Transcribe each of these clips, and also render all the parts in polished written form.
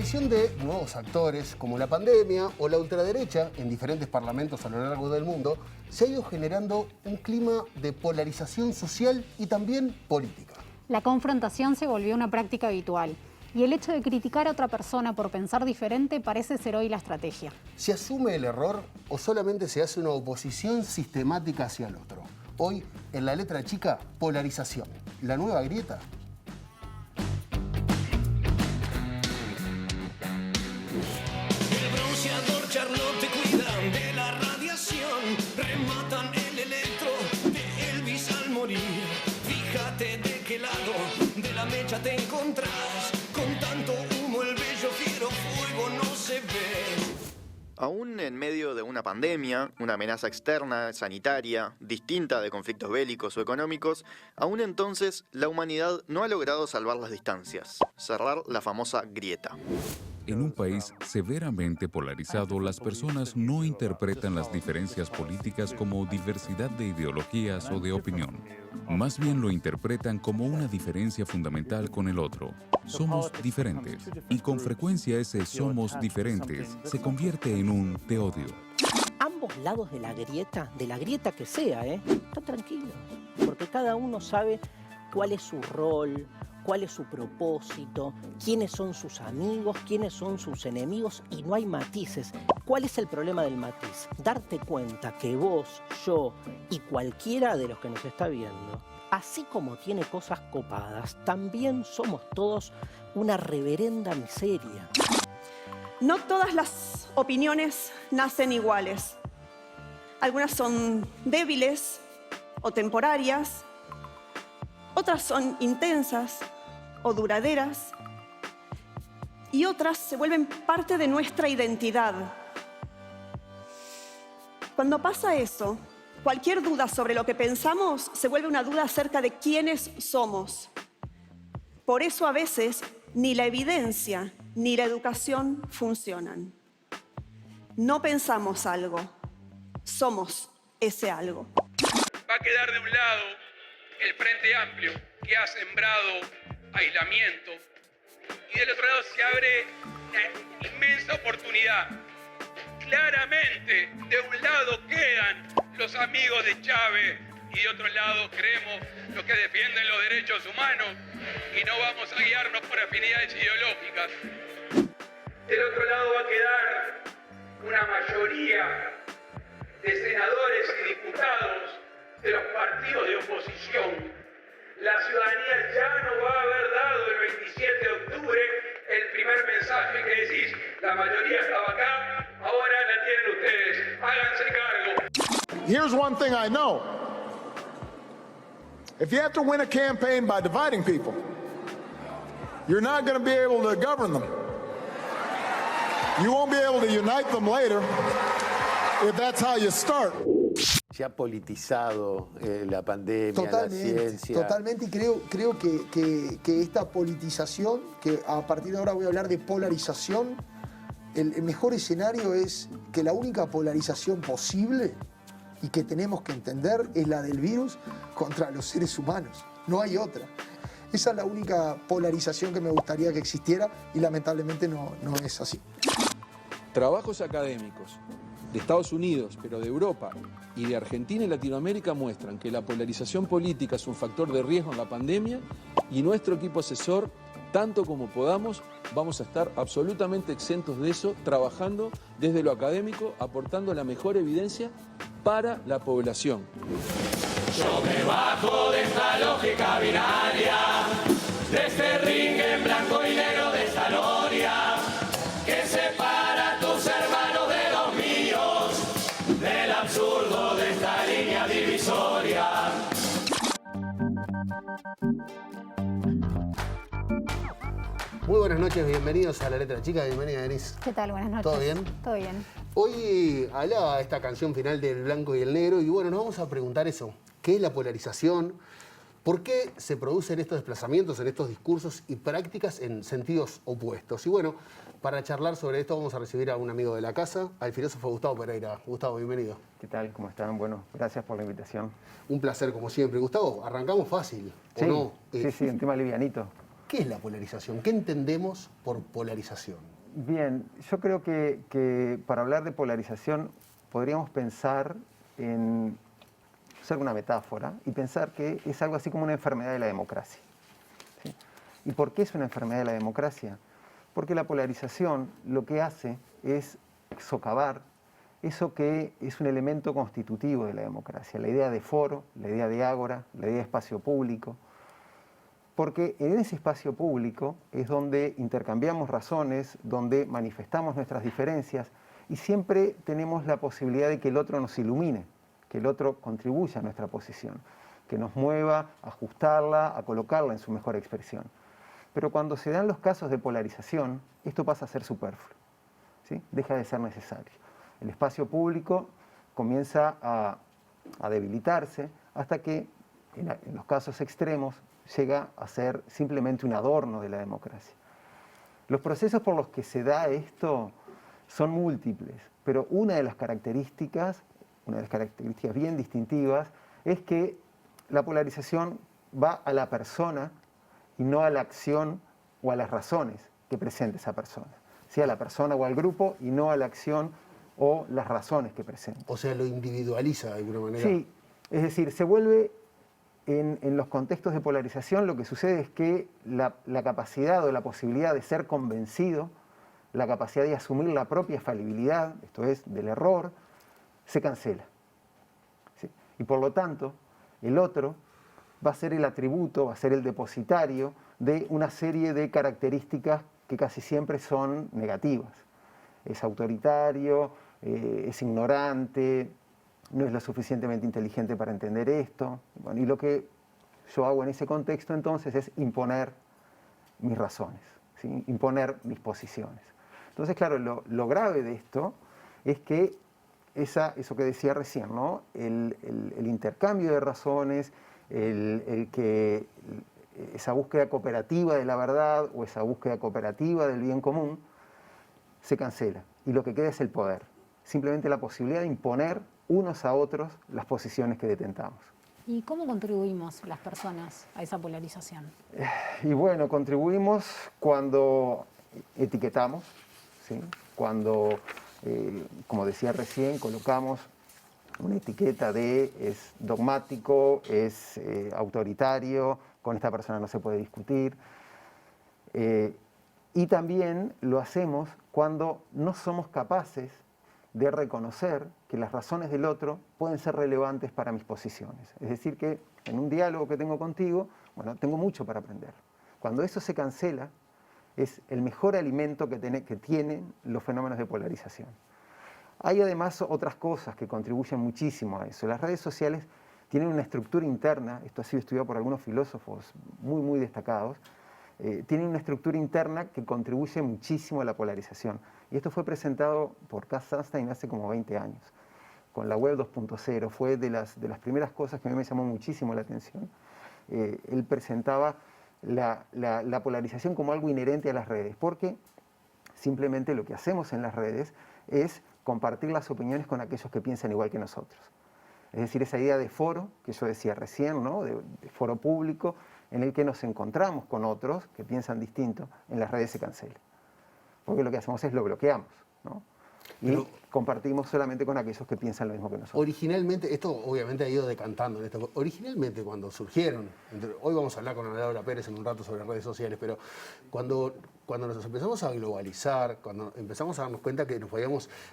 aparición de nuevos actores como la pandemia o la ultraderecha en diferentes parlamentos a lo largo del mundo se ha ido generando un clima de polarización social y también política. La confrontación se volvió una práctica habitual y el hecho de criticar a otra persona por pensar diferente parece ser hoy la estrategia. ¿Se asume el error o solamente se hace una oposición sistemática hacia el otro? Hoy, en la letra chica, polarización. ¿La nueva grieta? El bronceador Charlotte te cuidan de la radiación, rematan el electro de Elvis al morir. Fíjate de qué lado de la mecha te encontrás, con tanto humo el bello fiero fuego no se ve. Aún en medio de una pandemia, una amenaza externa, sanitaria, distinta de conflictos bélicos o económicos, aún entonces la humanidad no ha logrado salvar las distancias, cerrar la famosa grieta. En un país severamente polarizado, las personas no interpretan las diferencias políticas como diversidad de ideologías o de opinión. Más bien lo interpretan como una diferencia fundamental con el otro. Somos diferentes. Y con frecuencia ese somos diferentes se convierte en un te odio. Ambos lados de la grieta que sea, están tranquilos. Porque cada uno sabe cuál es su rol, cuál es su propósito, quiénes son sus amigos, quiénes son sus enemigos, y no hay matices. ¿Cuál es el problema del matiz? Darte cuenta que vos, yo y cualquiera de los que nos está viendo, así como tiene cosas copadas, también somos todos una reverenda miseria. No todas las opiniones nacen iguales. Algunas son débiles o temporarias, otras son intensas o duraderas y otras se vuelven parte de nuestra identidad. Cuando pasa eso, cualquier duda sobre lo que pensamos se vuelve una duda acerca de quiénes somos. Por eso a veces ni la evidencia ni la educación funcionan. No pensamos algo, somos ese algo. Va a quedar de un lado el Frente Amplio, que ha sembrado aislamiento, y del otro lado se abre una inmensa oportunidad. Claramente, de un lado quedan los amigos de Chávez y de otro lado creemos los que defienden los derechos humanos y no vamos a guiarnos por afinidades ideológicas. Del otro lado va a quedar una mayoría de senadores y diputados de los partidos de oposición. La ciudadanía ya no va a haber dado el 27 de octubre el primer mensaje que decís, la mayoría estaba acá, ahora la tienen ustedes, háganse cargo. Here's one thing I know. If you have to win a campaign by dividing people, you're not going to be able to govern them. You won't be able to unite them later if that's how you start. Se ha politizado la pandemia, la ciencia. Totalmente, y creo que esta politización, que a partir de ahora voy a hablar de polarización, el mejor escenario es que la única polarización posible y que tenemos que entender es la del virus contra los seres humanos. No hay otra. Esa es la única polarización que me gustaría que existiera y lamentablemente no es así. Trabajos académicos de Estados Unidos, pero de Europa y de Argentina y Latinoamérica muestran que la polarización política es un factor de riesgo en la pandemia y nuestro equipo asesor, tanto como podamos, vamos a estar absolutamente exentos de eso, trabajando desde lo académico, aportando la mejor evidencia para la población. Yo me bajo de esta lógica binaria, de este ring en blanco y negro de esta gloria, que separa a tus hermanos de los míos, del absurdo de esta línea divisoria. Muy buenas noches, bienvenidos a La Letra Chica, bienvenida Denise. ¿Qué tal? Buenas noches. ¿Todo bien? Todo bien. Hoy hablaba esta canción final del blanco y el negro y bueno, nos vamos a preguntar eso. ¿Qué es la polarización? ¿Por qué se producen estos desplazamientos en estos discursos y prácticas en sentidos opuestos? Y bueno, para charlar sobre esto vamos a recibir a un amigo de la casa, al filósofo Gustavo Pereira. Gustavo, bienvenido. ¿Qué tal? ¿Cómo están? Bueno, gracias por la invitación. Un placer como siempre. Gustavo, arrancamos fácil, sí, ¿o no? Sí, un tema livianito. ¿Qué es la polarización? ¿Qué entendemos por polarización? Bien, yo creo que para hablar de polarización podríamos pensar en usar una metáfora y pensar que es algo así como una enfermedad de la democracia. ¿Sí? ¿Y por qué es una enfermedad de la democracia? Porque la polarización lo que hace es socavar eso que es un elemento constitutivo de la democracia, la idea de foro, la idea de ágora, la idea de espacio público, porque en ese espacio público es donde intercambiamos razones, donde manifestamos nuestras diferencias y siempre tenemos la posibilidad de que el otro nos ilumine, que el otro contribuya a nuestra posición, que nos mueva a ajustarla, a colocarla en su mejor expresión. Pero cuando se dan los casos de polarización, esto pasa a ser superfluo, ¿sí? Deja de ser necesario. El espacio público comienza a debilitarse hasta que, en los casos extremos, llega a ser simplemente un adorno de la democracia. Los procesos por los que se da esto son múltiples, pero una de las características bien distintivas, es que la polarización va a la persona y no a la acción o a las razones que presenta esa persona. Sí, a la persona o al grupo y no a la acción o las razones que presenta. O sea, lo individualiza de alguna manera. Sí, es decir, se vuelve en los contextos de polarización, lo que sucede es que la capacidad o la posibilidad de ser convencido, la capacidad de asumir la propia falibilidad, esto es, del error, se cancela. ¿Sí? Y por lo tanto, el otro va a ser el atributo, va a ser el depositario de una serie de características que casi siempre son negativas. Es autoritario, es ignorante, no es lo suficientemente inteligente para entender esto. Bueno, y lo que yo hago en ese contexto entonces es imponer mis razones, ¿sí? Imponer mis posiciones. Entonces, claro, lo grave de esto es que eso que decía recién, ¿no? El intercambio de razones, esa búsqueda cooperativa de la verdad o esa búsqueda cooperativa del bien común se cancela y lo que queda es el poder, simplemente la posibilidad de imponer unos a otros las posiciones que detentamos. ¿Y cómo contribuimos las personas a esa polarización? Y bueno, contribuimos cuando etiquetamos, ¿sí? Cuando, como decía recién, colocamos una etiqueta de es dogmático, es autoritario, con esta persona no se puede discutir. Y también lo hacemos cuando no somos capaces de reconocer que las razones del otro pueden ser relevantes para mis posiciones. Es decir, que en un diálogo que tengo contigo, bueno, tengo mucho para aprender. Cuando eso se cancela, es el mejor alimento que tienen los fenómenos de polarización. Hay además otras cosas que contribuyen muchísimo a eso. Las redes sociales tienen una estructura interna, esto ha sido estudiado por algunos filósofos muy, muy destacados, tienen una estructura interna que contribuye muchísimo a la polarización. Y esto fue presentado por Cass Sunstein hace como 20 años, con la web 2.0. Fue de las primeras cosas que a mí me llamó muchísimo la atención. Él presentaba la polarización como algo inherente a las redes, porque simplemente lo que hacemos en las redes es compartir las opiniones con aquellos que piensan igual que nosotros. Es decir, esa idea de foro, que yo decía recién, ¿no? de foro público, en el que nos encontramos con otros que piensan distinto, en las redes se cancela. Porque lo que hacemos es lo bloqueamos, ¿no? Y compartimos solamente con aquellos que piensan lo mismo que nosotros. Originalmente, esto obviamente ha ido decantando en esto. Originalmente cuando surgieron, hoy vamos a hablar con Ana Laura Pérez en un rato sobre redes sociales, pero cuando nos empezamos a globalizar, cuando empezamos a darnos cuenta que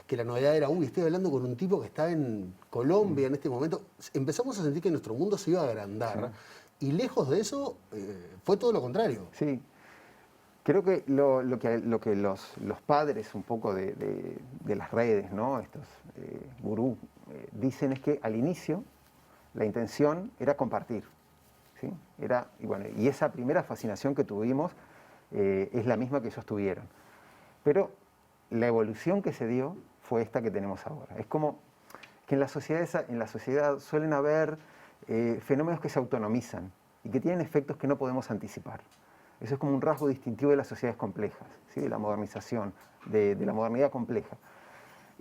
que la novedad era, estoy hablando con un tipo que está en Colombia en este momento, empezamos a sentir que nuestro mundo se iba a agrandar. Sí. Y lejos de eso, fue todo lo contrario. Sí. Creo que lo que los padres un poco de las redes, ¿no? Estos gurús, dicen es que al inicio la intención era compartir, ¿sí? Y esa primera fascinación que tuvimos es la misma que ellos tuvieron. Pero la evolución que se dio fue esta que tenemos ahora. Es como que en la sociedad suelen haber fenómenos que se autonomizan y que tienen efectos que no podemos anticipar. Eso es como un rasgo distintivo de las sociedades complejas, ¿sí? De la modernización, de la modernidad compleja.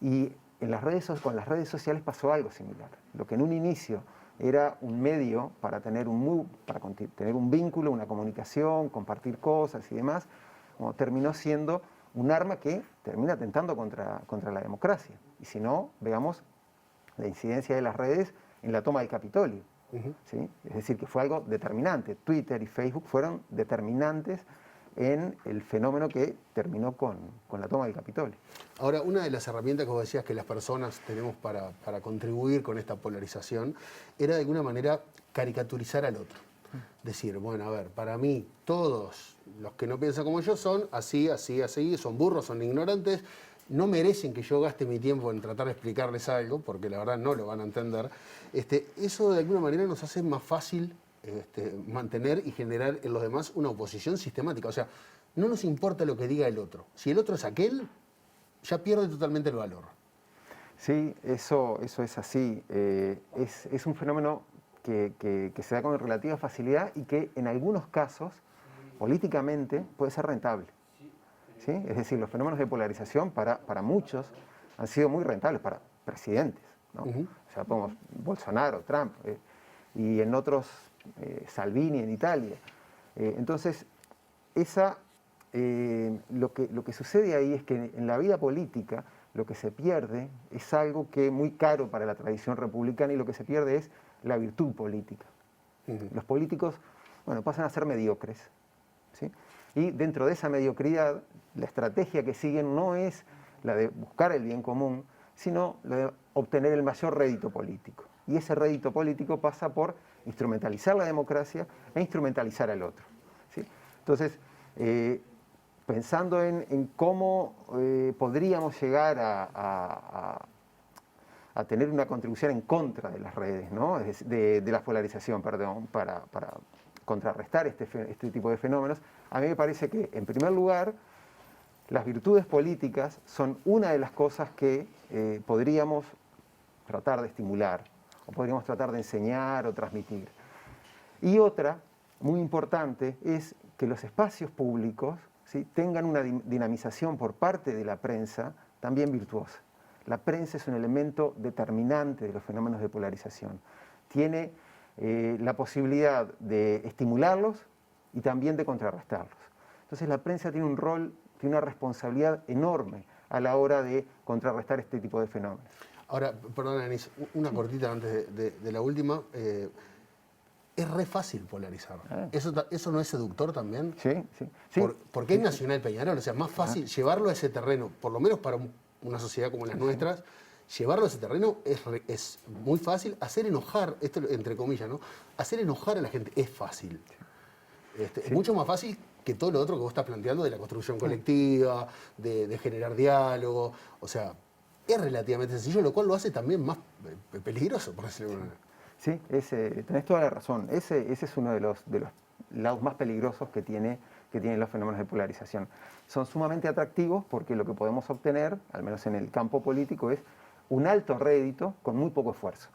Y con las redes sociales pasó algo similar. Lo que en un inicio era un medio para tener un vínculo, una comunicación, compartir cosas y demás, terminó siendo un arma que termina atentando contra la democracia. Y si no, veamos la incidencia de las redes en la toma del Capitolio. ¿Sí? Es decir, que fue algo determinante. Twitter y Facebook fueron determinantes en el fenómeno que terminó con la toma del Capitolio. Ahora, una de las herramientas que vos decías que las personas tenemos para contribuir con esta polarización era de alguna manera caricaturizar al otro. Decir, bueno, a ver, para mí todos los que no piensan como yo son así, así, así, son burros, son ignorantes, no merecen que yo gaste mi tiempo en tratar de explicarles algo, porque la verdad no lo van a entender. Eso de alguna manera nos hace más fácil mantener y generar en los demás una oposición sistemática. O sea, no nos importa lo que diga el otro. Si el otro es aquel, ya pierde totalmente el valor. Sí, eso es así. Es un fenómeno que se da con relativa facilidad y que en algunos casos, políticamente, puede ser rentable. ¿Sí? Es decir, los fenómenos de polarización para muchos han sido muy rentables, para presidentes, ¿no? O sea, pongamos Bolsonaro, Trump, y en otros Salvini en Italia. Entonces, lo que sucede ahí es que en la vida política lo que se pierde es algo que es muy caro para la tradición republicana, y lo que se pierde es la virtud política. Los políticos, pasan a ser mediocres, ¿sí? Y dentro de esa mediocridad, la estrategia que siguen no es la de buscar el bien común, sino la de obtener el mayor rédito político. Y ese rédito político pasa por instrumentalizar la democracia e instrumentalizar al otro, ¿sí? Entonces, pensando en cómo podríamos llegar a tener una contribución en contra de las redes, ¿no? de la polarización, perdón, para contrarrestar este tipo de fenómenos, a mí me parece que, en primer lugar, las virtudes políticas son una de las cosas que podríamos tratar de estimular, o podríamos tratar de enseñar o transmitir. Y otra, muy importante, es que los espacios públicos, ¿sí?, tengan una dinamización por parte de la prensa también virtuosa. La prensa es un elemento determinante de los fenómenos de polarización. Tiene la posibilidad de estimularlos y también de contrarrestarlos. Entonces la prensa tiene un rol, tiene una responsabilidad enorme a la hora de contrarrestar este tipo de fenómenos. Ahora, perdón, Anis, una cortita antes de la última. Es re fácil polarizar. ¿Eso no es seductor también? Sí. Porque es Nacional Peñarol, o sea, es más fácil llevarlo a ese terreno, por lo menos para una sociedad como las nuestras, llevarlo a ese terreno es muy fácil. Hacer enojar, esto entre comillas, ¿no? Hacer enojar a la gente es fácil. Es mucho más fácil que todo lo otro que vos estás planteando de la construcción colectiva, de generar diálogo. O sea, es relativamente sencillo, lo cual lo hace también más peligroso, por decirlo de alguna manera. Sí, tenés toda la razón. Ese es uno de los lados más peligrosos que tienen los fenómenos de polarización. Son sumamente atractivos porque lo que podemos obtener, al menos en el campo político, es un alto rédito con muy poco esfuerzo,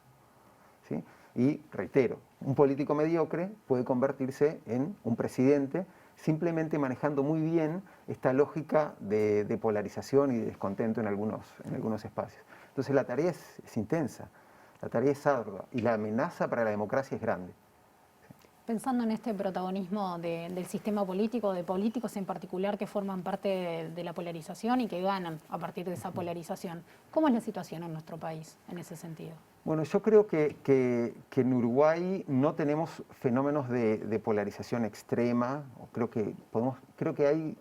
¿sí? Y reitero, un político mediocre puede convertirse en un presidente simplemente manejando muy bien esta lógica de polarización y de descontento en algunos espacios. Entonces la tarea es intensa. La tarea es ardua y la amenaza para la democracia es grande. Pensando en este protagonismo del sistema político, de políticos en particular que forman parte de la polarización y que ganan a partir de esa polarización, ¿cómo es la situación en nuestro país en ese sentido? Bueno, yo creo que en Uruguay no tenemos fenómenos de polarización extrema. Creo que hay,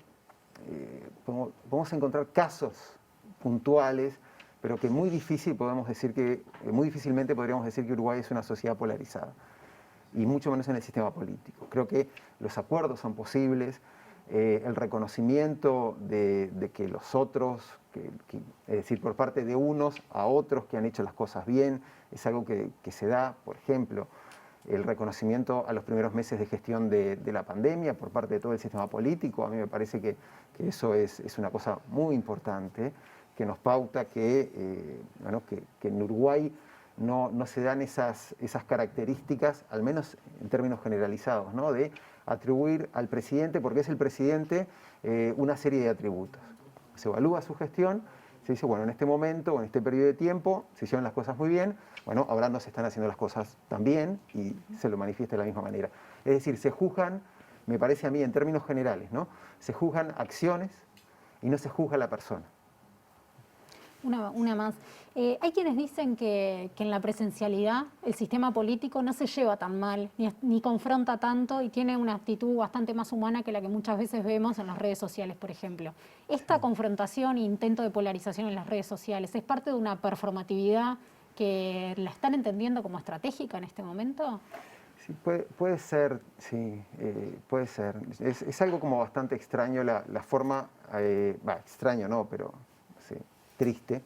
podemos encontrar casos puntuales, pero que muy difícilmente podríamos decir que Uruguay es una sociedad polarizada, y mucho menos en el sistema político. Creo que los acuerdos son posibles, el reconocimiento de que los otros, es decir, por parte de unos a otros que han hecho las cosas bien, es algo que se da. Por ejemplo, el reconocimiento a los primeros meses de gestión de la pandemia por parte de todo el sistema político. A mí me parece que eso es una cosa muy importante, que nos pauta que en Uruguay no se dan esas características, al menos en términos generalizados, ¿no?, de atribuir al presidente, porque es el presidente, una serie de atributos. Se evalúa su gestión, se dice, bueno, en este momento, en este periodo de tiempo, se hicieron las cosas muy bien, bueno, ahora no se están haciendo las cosas tan bien y se lo manifiesta de la misma manera. Es decir, se juzgan, me parece a mí en términos generales, ¿no? Se juzgan acciones y no se juzga a la persona. Una más. Hay quienes dicen que en la presencialidad el sistema político no se lleva tan mal, ni confronta tanto y tiene una actitud bastante más humana que la que muchas veces vemos en las redes sociales, por ejemplo. ¿Esta confrontación e intento de polarización en las redes sociales es parte de una performatividad que la están entendiendo como estratégica en este momento? Sí, puede ser, sí, puede ser. Es algo como bastante extraño la forma, extraño no, pero sí, triste,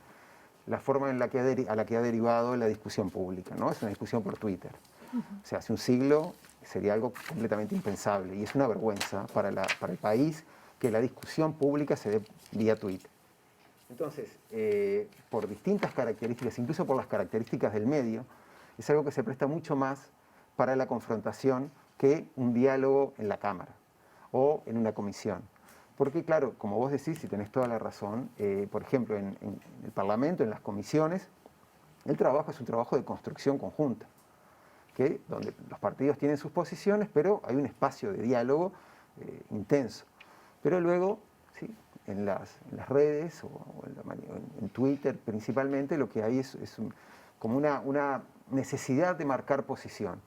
la forma en la que a la que ha derivado la discusión pública, ¿no? Es una discusión por Twitter. O sea, hace un siglo sería algo completamente impensable y es una vergüenza para el país que la discusión pública se dé vía Twitter. Entonces, por distintas características, incluso por las características del medio, es algo que se presta mucho más para la confrontación que un diálogo en la Cámara o en una comisión. Porque, claro, como vos decís, y tenés toda la razón, por ejemplo, en el Parlamento, en las comisiones, el trabajo es un trabajo de construcción conjunta, donde los partidos tienen sus posiciones, pero hay un espacio de diálogo intenso. Pero luego, sí, en las redes o en Twitter principalmente, lo que hay es como una necesidad de marcar posición.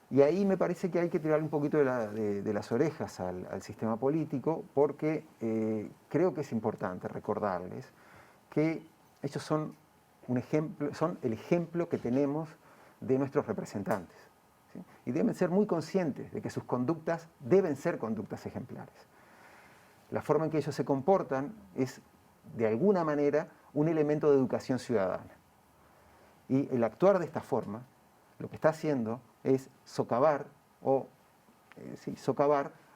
Y ahí me parece que hay que tirar un poquito de las orejas al sistema político, porque creo que es importante recordarles que ellos son el ejemplo que tenemos de nuestros representantes, ¿sí? Y deben ser muy conscientes de que sus conductas deben ser conductas ejemplares. La forma en que ellos se comportan es, de alguna manera, un elemento de educación ciudadana. Y el actuar de esta forma, lo que está haciendo es socavar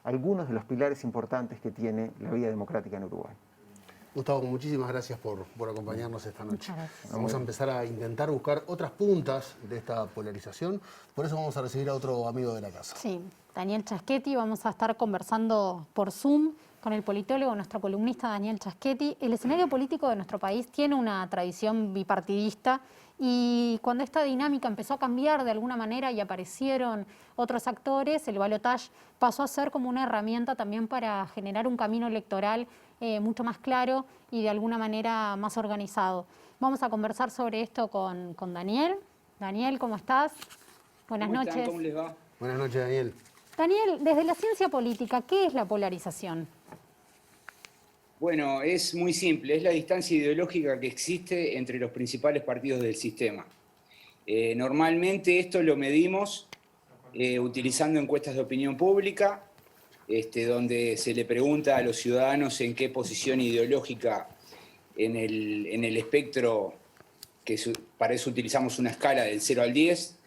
algunos de los pilares importantes que tiene la vida democrática en Uruguay. Gustavo, muchísimas gracias por acompañarnos esta noche. Vamos a empezar a intentar buscar otras puntas de esta polarización. Por eso vamos a recibir a otro amigo de la casa. Sí, Daniel Chaschetti. Vamos a estar conversando por Zoom con el politólogo, nuestro columnista Daniel Chaschetti. El escenario político de nuestro país tiene una tradición bipartidista y cuando esta dinámica empezó a cambiar de alguna manera y aparecieron otros actores, el balotaje pasó a ser como una herramienta también para generar un camino electoral mucho más claro y de alguna manera más organizado. Vamos a conversar sobre esto con Daniel. Daniel, ¿cómo estás? Buenas noches. ¿Cómo les va? Buenas noches, Daniel. Daniel, desde la ciencia política, ¿qué es la polarización? Bueno, es muy simple, es la distancia ideológica que existe entre los principales partidos del sistema. Normalmente esto lo medimos utilizando encuestas de opinión pública, donde se le pregunta a los ciudadanos en qué posición ideológica en el espectro, que para eso utilizamos una escala del 0 al 10,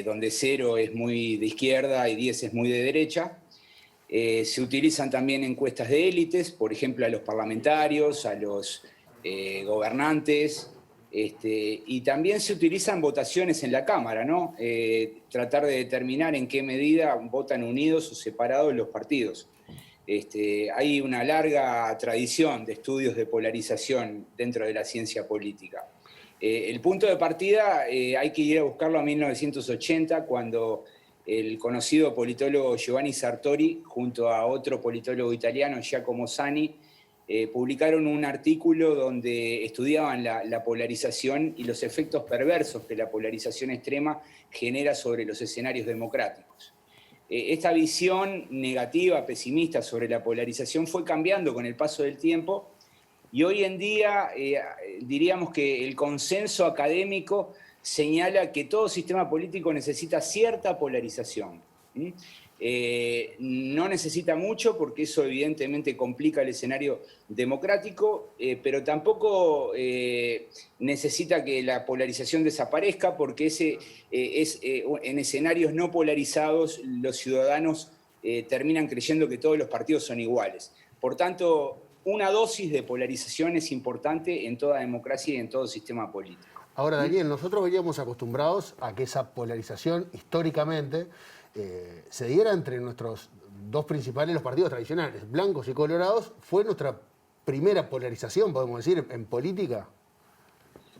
donde 0 es muy de izquierda y 10 es muy de derecha. Se utilizan también encuestas de élites, por ejemplo a los parlamentarios, a los gobernantes, y también se utilizan votaciones en la Cámara, ¿no? Tratar de determinar en qué medida votan unidos o separados los partidos. Hay una larga tradición de estudios de polarización dentro de la ciencia política. El punto de partida hay que ir a buscarlo a 1980, cuando el conocido politólogo Giovanni Sartori, junto a otro politólogo italiano, Giacomo Zanni, publicaron un artículo donde estudiaban la polarización y los efectos perversos que la polarización extrema genera sobre los escenarios democráticos. Esta visión negativa, pesimista sobre la polarización fue cambiando con el paso del tiempo y hoy en día diríamos que el consenso académico señala que todo sistema político necesita cierta polarización. No necesita mucho porque eso evidentemente complica el escenario democrático, pero tampoco necesita que la polarización desaparezca porque en escenarios no polarizados los ciudadanos terminan creyendo que todos los partidos son iguales. Por tanto, una dosis de polarización es importante en toda democracia y en todo sistema político. Ahora, Daniel, nosotros veníamos acostumbrados a que esa polarización históricamente se diera entre nuestros dos principales, los partidos tradicionales, blancos y colorados, fue nuestra primera polarización, podemos decir, en política?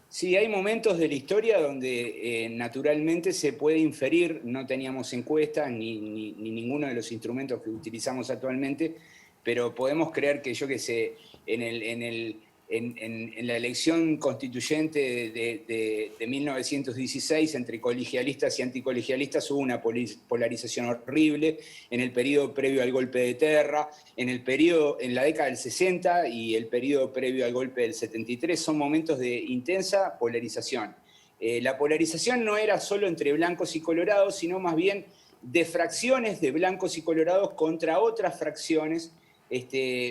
Sí, hay momentos de la historia donde naturalmente se puede inferir, no teníamos encuestas ni ninguno de los instrumentos que utilizamos actualmente, pero podemos creer que, yo qué sé, en la elección constituyente de 1916, entre colegialistas y anticolegialistas, hubo una polarización horrible en el periodo previo al golpe de Terra, en la década del 60 y el periodo previo al golpe del 73, son momentos de intensa polarización. La polarización no era solo entre blancos y colorados, sino más bien de fracciones de blancos y colorados contra otras fracciones,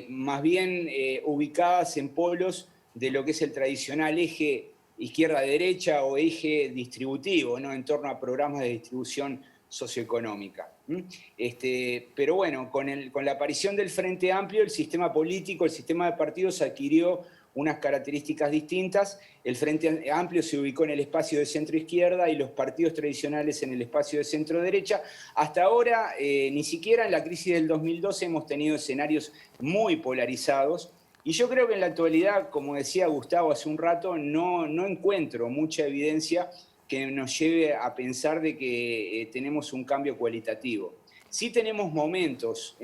más bien ubicadas en polos de lo que es el tradicional eje izquierda-derecha o eje distributivo, ¿no? En torno a programas de distribución socioeconómica. Pero bueno, con la aparición del Frente Amplio, el sistema político, el sistema de partidos adquirió unas características distintas. El Frente Amplio se ubicó en el espacio de centro-izquierda y los partidos tradicionales en el espacio de centro-derecha. Hasta ahora, ni siquiera en la crisis del 2012 hemos tenido escenarios muy polarizados. Y yo creo que en la actualidad, como decía Gustavo hace un rato, no encuentro mucha evidencia que nos lleve a pensar de que tenemos un cambio cualitativo. Sí tenemos momentos,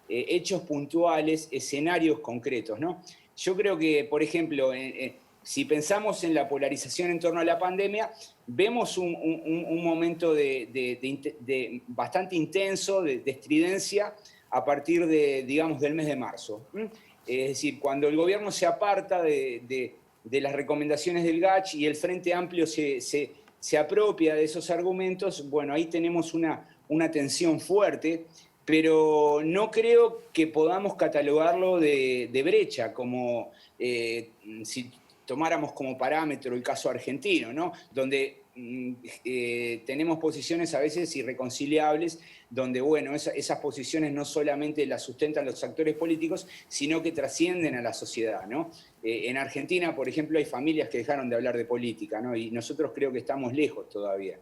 hechos puntuales, escenarios concretos, ¿no? Yo creo que, por ejemplo, si pensamos en la polarización en torno a la pandemia, vemos un momento bastante intenso, de estridencia, a partir del mes de marzo. Es decir, cuando el gobierno se aparta de las recomendaciones del GACH y el Frente Amplio se apropia de esos argumentos, bueno, ahí tenemos una tensión fuerte, pero no creo que podamos catalogarlo de brecha, como si tomáramos como parámetro el caso argentino, ¿no? Donde tenemos posiciones a veces irreconciliables, donde bueno, esas posiciones no solamente las sustentan los actores políticos, sino que trascienden a la sociedad, ¿no? En Argentina, por ejemplo, hay familias que dejaron de hablar de política, ¿no? Y nosotros creo que estamos lejos todavía.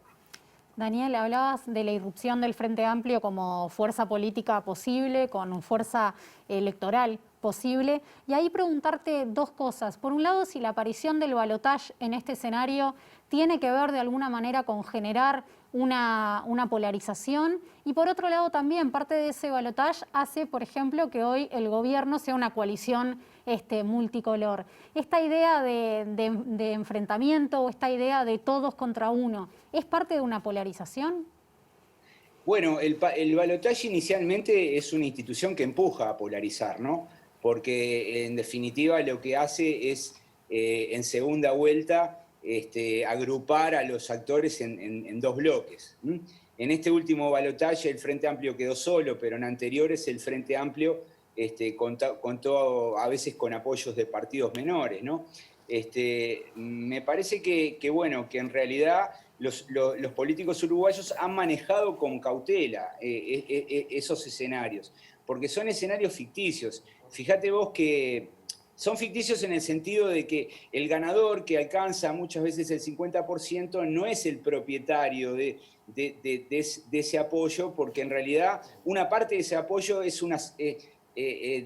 Daniel, hablabas de la irrupción del Frente Amplio como fuerza política posible, con fuerza electoral posible, y ahí preguntarte dos cosas. Por un lado, si la aparición del balotaje en este escenario tiene que ver de alguna manera con generar una polarización, y por otro lado también parte de ese balotaje hace, por ejemplo, que hoy el gobierno sea una coalición multicolor. Esta idea de enfrentamiento o esta idea de todos contra uno, ¿es parte de una polarización? Bueno, el balotaje inicialmente es una institución que empuja a polarizar, ¿no? Porque en definitiva lo que hace es, en segunda vuelta, agrupar a los actores en dos bloques. En este último balotaje el Frente Amplio quedó solo, pero en anteriores el Frente Amplio contó a veces con apoyos de partidos menores, ¿no? Me parece que en realidad los políticos uruguayos han manejado con cautela esos escenarios, porque son escenarios ficticios. Fíjate vos que son ficticios en el sentido de que el ganador, que alcanza muchas veces el 50%, no es el propietario de ese apoyo, porque en realidad una parte de ese apoyo es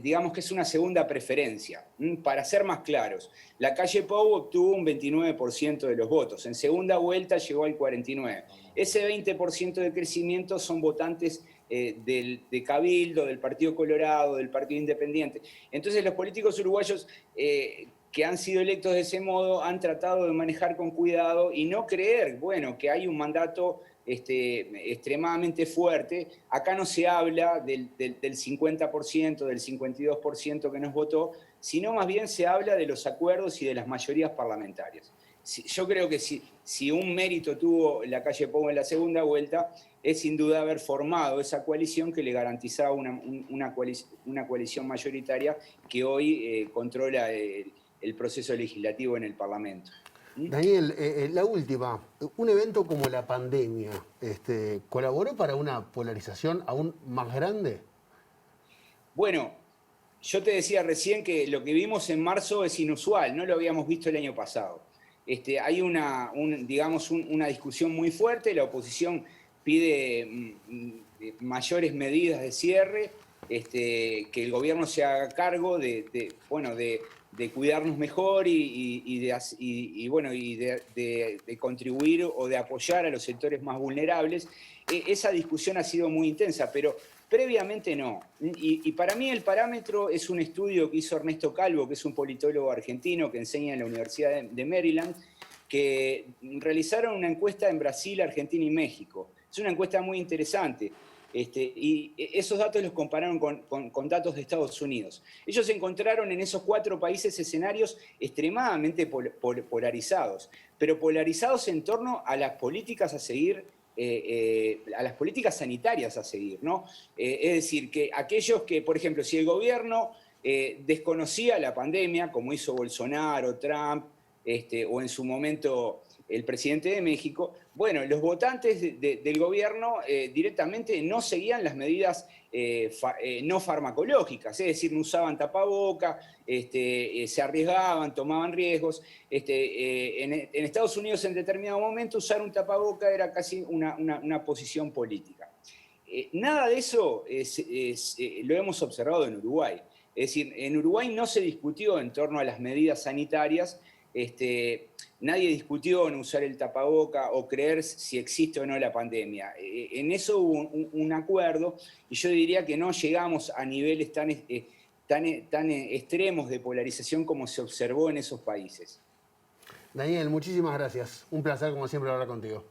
digamos que es una segunda preferencia. Para ser más claros, la calle Pou obtuvo un 29% de los votos, en segunda vuelta llegó al 49%. Ese 20% de crecimiento son votantes de Cabildo, del Partido Colorado, del Partido Independiente. Entonces los políticos uruguayos que han sido electos de ese modo han tratado de manejar con cuidado y no creer, que hay un mandato extremadamente fuerte. Acá no se habla del 50%, del 52% que nos votó, sino más bien se habla de los acuerdos y de las mayorías parlamentarias. Yo creo que si un mérito tuvo la calle Pou en la segunda vuelta, es sin duda haber formado esa coalición que le garantizaba una coalición mayoritaria que hoy controla el proceso legislativo en el Parlamento. Daniel, la última, un evento como la pandemia, ¿colaboró para una polarización aún más grande? Bueno, yo te decía recién que lo que vimos en marzo es inusual, no lo habíamos visto el año pasado. Hay una discusión muy fuerte, la oposición pide mayores medidas de cierre, que el gobierno se haga cargo de cuidarnos mejor y de contribuir o de apoyar a los sectores más vulnerables. Esa discusión ha sido muy intensa, pero previamente no. Y para mí el parámetro es un estudio que hizo Ernesto Calvo, que es un politólogo argentino que enseña en la Universidad de Maryland, que realizaron una encuesta en Brasil, Argentina y México. Es una encuesta muy interesante. Y esos datos los compararon con datos de Estados Unidos. Ellos encontraron en esos 4 países escenarios extremadamente polarizados, pero polarizados en torno a las políticas a seguir, a las políticas sanitarias a seguir, ¿no? Es decir, que aquellos que, por ejemplo, si el gobierno desconocía la pandemia, como hizo Bolsonaro, Trump, o en su momento el presidente de México, bueno, los votantes del gobierno directamente no seguían las medidas no farmacológicas, es decir, no usaban tapaboca, se arriesgaban, tomaban riesgos. En Estados Unidos en determinado momento usar un tapaboca era casi una posición política. Nada de eso lo hemos observado en Uruguay. Es decir, en Uruguay no se discutió en torno a las medidas sanitarias. Nadie discutió en usar el tapaboca o creer si existe o no la pandemia. En eso hubo un acuerdo y yo diría que no llegamos a niveles tan extremos de polarización como se observó en esos países. Daniel, muchísimas gracias. Un placer, como siempre, hablar contigo.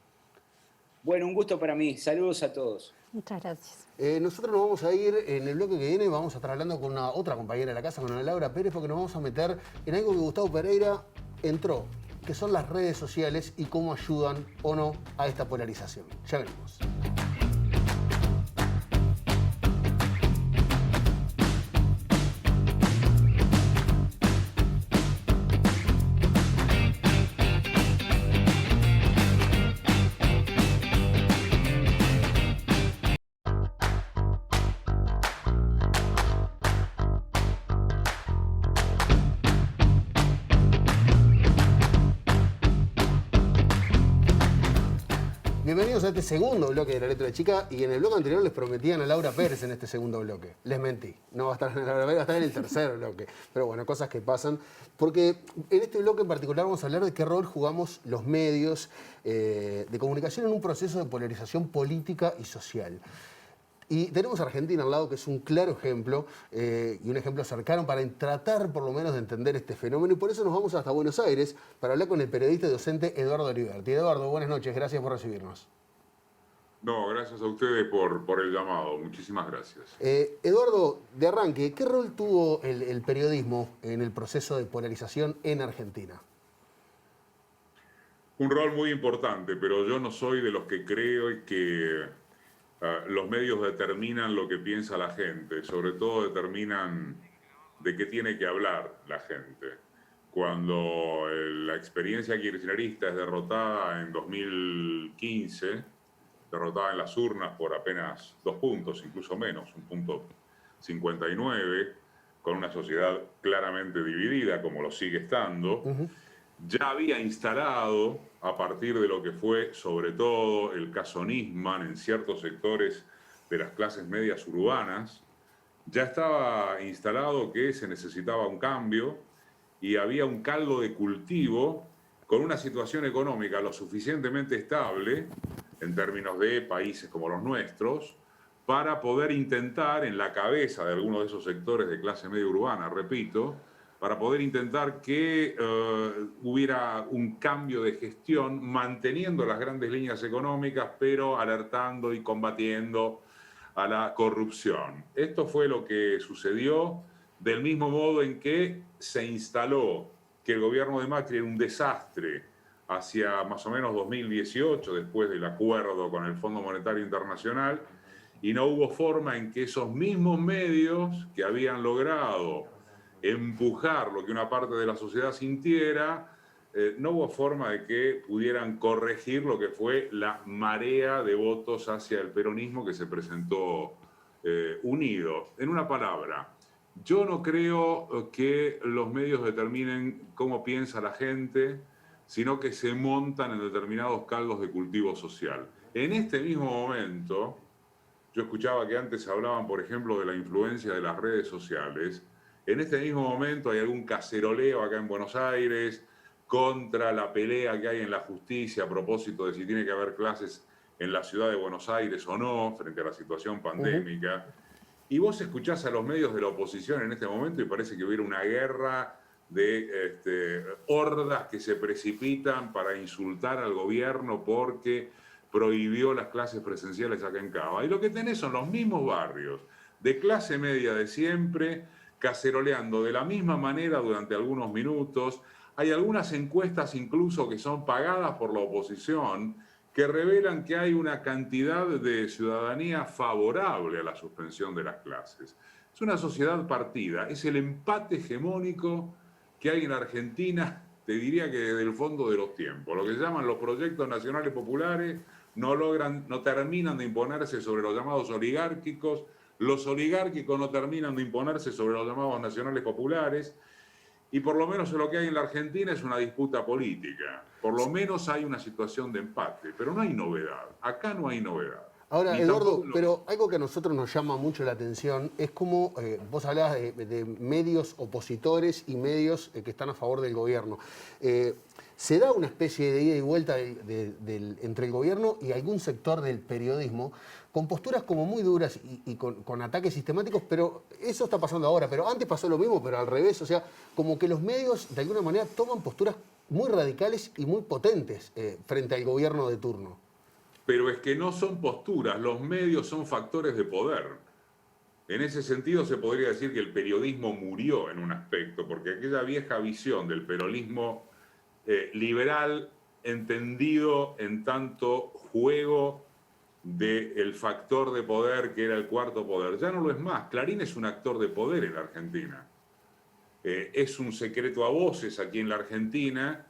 Bueno, un gusto para mí. Saludos a todos. Muchas gracias. Nosotros nos vamos a ir en el bloque que viene, vamos a estar hablando con otra compañera de la casa, con Ana Laura Pérez, porque nos vamos a meter en algo que Gustavo Pereira entró, que son las redes sociales y cómo ayudan o no a esta polarización. Ya venimos. Bienvenidos a este segundo bloque de La Letra Chica, y en el bloque anterior les prometían a Laura Pérez en este segundo bloque. Les mentí, no va a estar en Laura Pérez, va a estar en el tercer bloque. Pero bueno, cosas que pasan, porque en este bloque en particular vamos a hablar de qué rol jugamos los medios de comunicación en un proceso de polarización política y social. Y tenemos a Argentina al lado, que es un claro ejemplo, y un ejemplo cercano para tratar por lo menos de entender este fenómeno. Y por eso nos vamos hasta Buenos Aires para hablar con el periodista y docente Eduardo Oliverti. Eduardo, buenas noches, gracias por recibirnos. No, gracias a ustedes por el llamado, muchísimas gracias. Eduardo, de arranque, ¿qué rol tuvo el periodismo en el proceso de polarización en Argentina? Un rol muy importante, pero yo no soy de los que creo que los medios determinan lo que piensa la gente, sobre todo determinan de qué tiene que hablar la gente. Cuando la experiencia kirchnerista es derrotada en 2015, derrotada en las urnas por apenas 2 puntos, incluso menos, 1.59, con una sociedad claramente dividida, como lo sigue estando, ya había instalado, a partir de lo que fue sobre todo el caso Nisman en ciertos sectores de las clases medias urbanas, ya estaba instalado que se necesitaba un cambio y había un caldo de cultivo con una situación económica lo suficientemente estable en términos de países como los nuestros, para poder intentar en la cabeza de algunos de esos sectores de clase media urbana, repito, para poder intentar que hubiera un cambio de gestión manteniendo las grandes líneas económicas, pero alertando y combatiendo a la corrupción. Esto fue lo que sucedió, del mismo modo en que se instaló que el gobierno de Macri era un desastre hacia más o menos 2018, después del acuerdo con el Fondo Monetario Internacional, y no hubo forma en que esos mismos medios que habían logrado empujar lo que una parte de la sociedad sintiera, no hubo forma de que pudieran corregir lo que fue la marea de votos hacia el peronismo que se presentó unido. En una palabra, yo no creo que los medios determinen cómo piensa la gente, sino que se montan en determinados caldos de cultivo social. En este mismo momento, Yo escuchaba que antes hablaban, por ejemplo, de la influencia de las redes sociales. En este mismo momento hay algún caceroleo acá en Buenos Aires contra la pelea que hay en la justicia a propósito de si tiene que haber clases en la ciudad de Buenos Aires o no, frente a la situación pandémica. Y vos escuchás a los medios de la oposición en este momento y parece que hubiera una guerra de hordas que se precipitan para insultar al gobierno porque prohibió las clases presenciales acá en Cava. Y lo que tenés son los mismos barrios de clase media de siempre, caceroleando de la misma manera durante algunos minutos. Hay algunas encuestas incluso que son pagadas por la oposición que revelan que hay una cantidad de ciudadanía favorable a la suspensión de las clases. Es una sociedad partida, es el empate hegemónico que hay en Argentina, te diría que desde el fondo de los tiempos. Lo que se llaman los proyectos nacionales populares no terminan de imponerse sobre los llamados oligárquicos, los oligárquicos no terminan de imponerse sobre los llamados nacionales populares, y por lo menos lo que hay en la Argentina es una disputa política. Por lo menos hay una situación de empate, pero no hay novedad. Acá no hay novedad. Ahora, Eduardo, pero algo que a nosotros nos llama mucho la atención es cómo vos hablabas de medios opositores y medios que están a favor del gobierno. Se da una especie de ida y vuelta entre el gobierno y algún sector del periodismo con posturas como muy duras y con ataques sistemáticos, pero eso está pasando ahora. Pero antes pasó lo mismo, pero al revés. O sea, como que los medios de alguna manera toman posturas muy radicales y muy potentes frente al gobierno de turno. Pero es que no son posturas, los medios son factores de poder. En ese sentido se podría decir que el periodismo murió en un aspecto, porque aquella vieja visión del peronismo liberal, entendido en tanto juego del factor de poder que era el cuarto poder, ya no lo es más. Clarín es un actor de poder en la Argentina. Es un secreto a voces aquí en la Argentina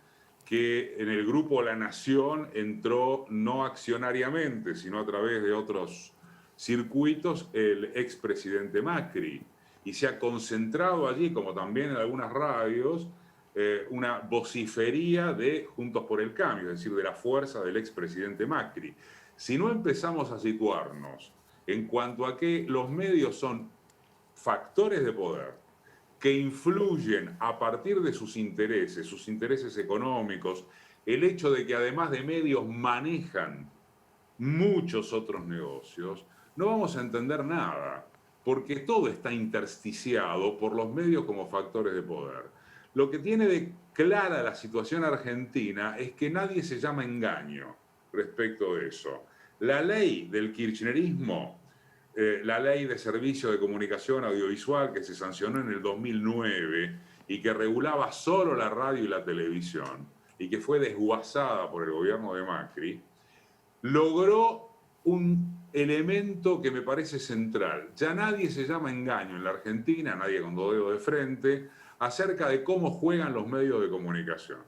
que en el grupo La Nación entró no accionariamente, sino a través de otros circuitos, el expresidente Macri. Y se ha concentrado allí, como también en algunas radios, una vocifería de Juntos por el Cambio, es decir, de la fuerza del expresidente Macri. Si no empezamos a situarnos en cuanto a que los medios son factores de poder, que influyen a partir de sus intereses económicos, el hecho de que además de medios manejan muchos otros negocios, no vamos a entender nada, porque todo está intersticiado por los medios como factores de poder. Lo que tiene de clara la situación argentina es que nadie se llama engaño respecto de eso. La ley del kirchnerismo, la ley de servicio de comunicación audiovisual que se sancionó en el 2009 y que regulaba solo la radio y la televisión y que fue desguazada por el gobierno de Macri, logró un elemento que me parece central. Ya nadie se llama engaño en la Argentina, nadie con dos dedos de frente, acerca de cómo juegan los medios de comunicación.